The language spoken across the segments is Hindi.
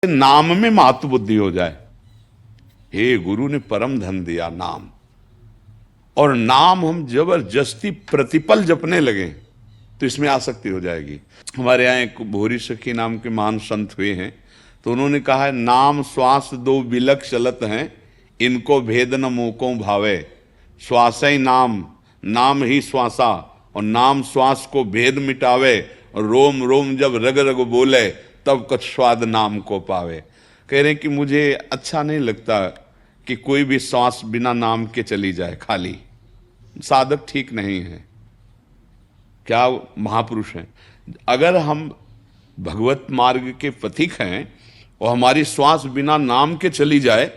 नाम में महत्व बुद्धि हो जाए। हे गुरु ने परम धन दिया नाम, और नाम हम जबरदस्ती प्रतिपल जपने लगे तो इसमें आसक्ति हो जाएगी। हमारे यहाँ एक भोरी सखी नाम के महान संत हुए हैं, तो उन्होंने कहा है, नाम श्वास दो बिलक चलत हैं, इनको भेद न मोको भावे। श्वास ही नाम, नाम ही श्वासा, और नाम श्वास को भेद मिटावे, और रोम रोम जब रग रग बोले तब कुछ स्वाद नाम को पावे। कह रहे हैं कि मुझे अच्छा नहीं लगता कि कोई भी श्वास बिना नाम के चली जाए खाली। साधक ठीक नहीं है, क्या महापुरुष हैं। अगर हम भगवत मार्ग के पथिक हैं और हमारी श्वास बिना नाम के चली जाए,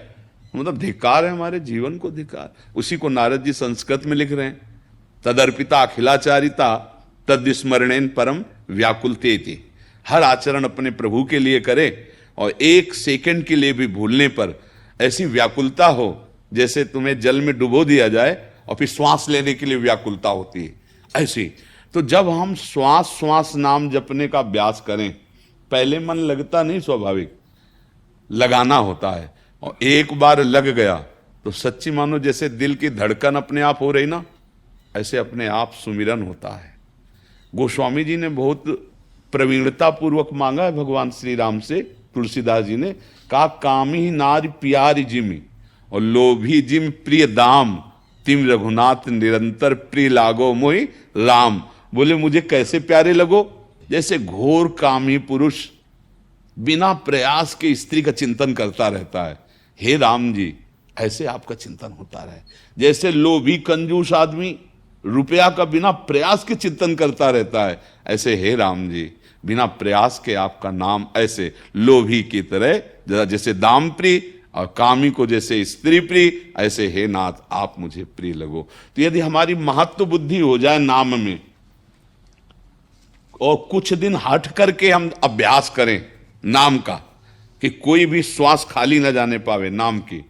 मतलब धिक्कार है, हमारे जीवन को धिक्कार। उसी को नारद जी संस्कृत में लिख रहे हैं, तदर्पिता अखिलाचारिता तद स्मरणेन परम व्याकुलतेति। हर आचरण अपने प्रभु के लिए करे और एक सेकंड के लिए भी भूलने पर ऐसी व्याकुलता हो जैसे तुम्हें जल में डुबो दिया जाए और फिर श्वास लेने के लिए व्याकुलता होती है, ऐसी। तो जब हम श्वास श्वास नाम जपने का अभ्यास करें, पहले मन लगता नहीं, स्वाभाविक लगाना होता है, और एक बार लग गया तो सच्ची मानो जैसे दिल की धड़कन अपने आप हो रही ना, ऐसे अपने आप सुमिरन होता है। गोस्वामी जी ने बहुत प्रवीणता पूर्वक मांगा है भगवान श्री राम से। तुलसीदास जी ने कहा, कामी नारी प्यारी जिमी और लोभी जिम प्रिय दाम, तिम रघुनाथ निरंतर प्रिय लागो मोहि राम। बोले मुझे कैसे प्यारे लगो, जैसे घोर कामी पुरुष बिना प्रयास के स्त्री का चिंतन करता रहता है। हे राम जी, ऐसे आपका चिंतन होता रहे। जैसे लोभी कंजूस आदमी रुपया का बिना प्रयास के चिंतन करता रहता है, ऐसे हे राम जी बिना प्रयास के आपका नाम ऐसे लोभी की तरह, जैसे दाम प्रिय और कामी को जैसे स्त्री प्रिय, ऐसे हे नाथ आप मुझे प्रिय लगो। तो यदि हमारी महत्व बुद्धि हो जाए नाम में, और कुछ दिन हट करके हम अभ्यास करें नाम का, कि कोई भी श्वास खाली न जाने पावे नाम की,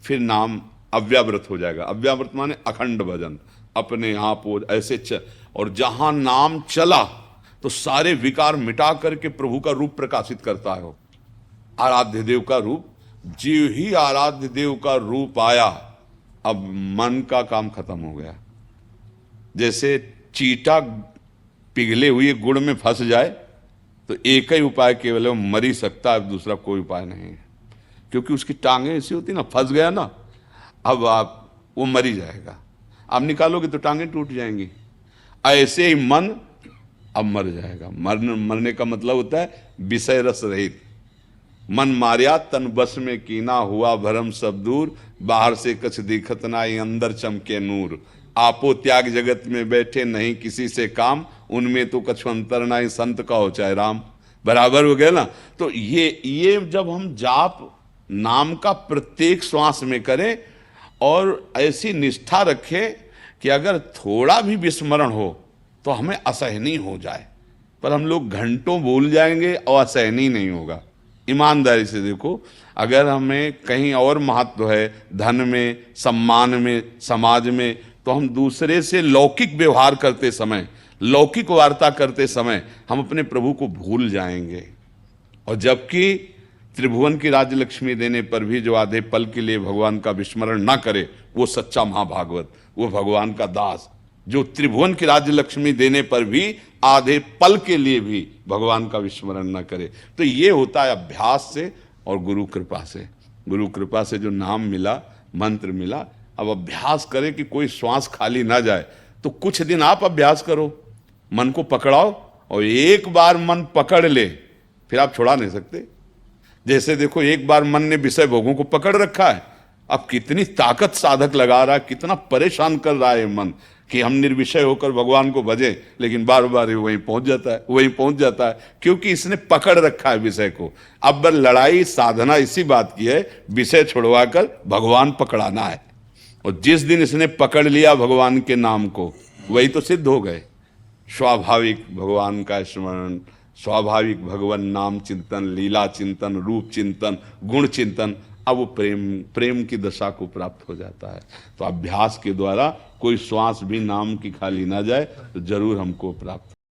फिर नाम अव्याव्रत हो जाएगा। अव्याव्रत माने अखंड भजन, अपने आप हो ऐसे और जहां नाम चला तो सारे विकार मिटा करके प्रभु का रूप प्रकाशित करता है। आराध्य देव का रूप, जीव ही आराध्य देव का रूप आया, अब मन का काम खत्म हो गया। जैसे चीटा पिघले हुए गुड़ में फंस जाए तो एक ही उपाय केवल है, मर ही सकता है, दूसरा कोई उपाय नहीं है, क्योंकि उसकी टांगें ऐसी होती ना, फंस गया ना, अब आप वो मर ही जाएगा। आप निकालोगे तो टांगें टूट जाएंगी। ऐसे ही मन अब मर जाएगा। मरने का मतलब होता है विषय रस रहित। मन मारिया तन बस में कीना, हुआ भरम सब दूर, बाहर से कछ दिखत नाई, अंदर चमके नूर। आपो त्याग जगत में बैठे नहीं किसी से काम, उनमें तो कछु अंतर नाई, संत का हो चाहे राम। बराबर हो गया ना। तो ये जब हम जाप नाम का प्रत्येक श्वास में करें और ऐसी निष्ठा रखें कि अगर थोड़ा भी विस्मरण हो तो हमें असहनीय हो जाए, पर हम लोग घंटों बोल जाएंगे और असहनीय नहीं होगा। ईमानदारी से देखो, अगर हमें कहीं और महत्व है, धन में, सम्मान में, समाज में, तो हम दूसरे से लौकिक व्यवहार करते समय, लौकिक वार्ता करते समय हम अपने प्रभु को भूल जाएंगे। और जबकि त्रिभुवन की राज्य लक्ष्मी देने पर भी जो आधे पल के लिए भगवान का विस्मरण ना करे, वो सच्चा महाभागवत, वो भगवान का दास, जो त्रिभुवन की राज्य लक्ष्मी देने पर भी आधे पल के लिए भी भगवान का विस्मरण न करे। तो ये होता है अभ्यास से और गुरु कृपा से। गुरु कृपा से जो नाम मिला, मंत्र मिला, अब अभ्यास करें कि कोई श्वास खाली ना जाए। तो कुछ दिन आप अभ्यास करो, मन को पकड़ाओ, और एक बार मन पकड़ ले फिर आप छुड़ा नहीं सकते। जैसे देखो, एक बार मन ने विषय भोगों को पकड़ रखा है, अब कितनी ताकत साधक लगा रहा है, कितना परेशान कर रहा है मन कि हम निर्विषय होकर भगवान को भजें, लेकिन बार बार वहीं पहुंच जाता है, क्योंकि इसने पकड़ रखा है विषय को। अब लड़ाई साधना इसी बात की है, विषय छुड़वाकर भगवान पकड़ाना है। और जिस दिन इसने पकड़ लिया भगवान के नाम को, वही तो सिद्ध हो गए। स्वाभाविक भगवान का स्मरण, स्वाभाविक भगवान नाम चिंतन, लीला चिंतन, रूप चिंतन, गुण चिंतन, अब वो प्रेम की दशा को प्राप्त हो जाता है। तो अभ्यास के द्वारा कोई श्वास भी नाम की खाली ना जाए तो जरूर हमको प्राप्त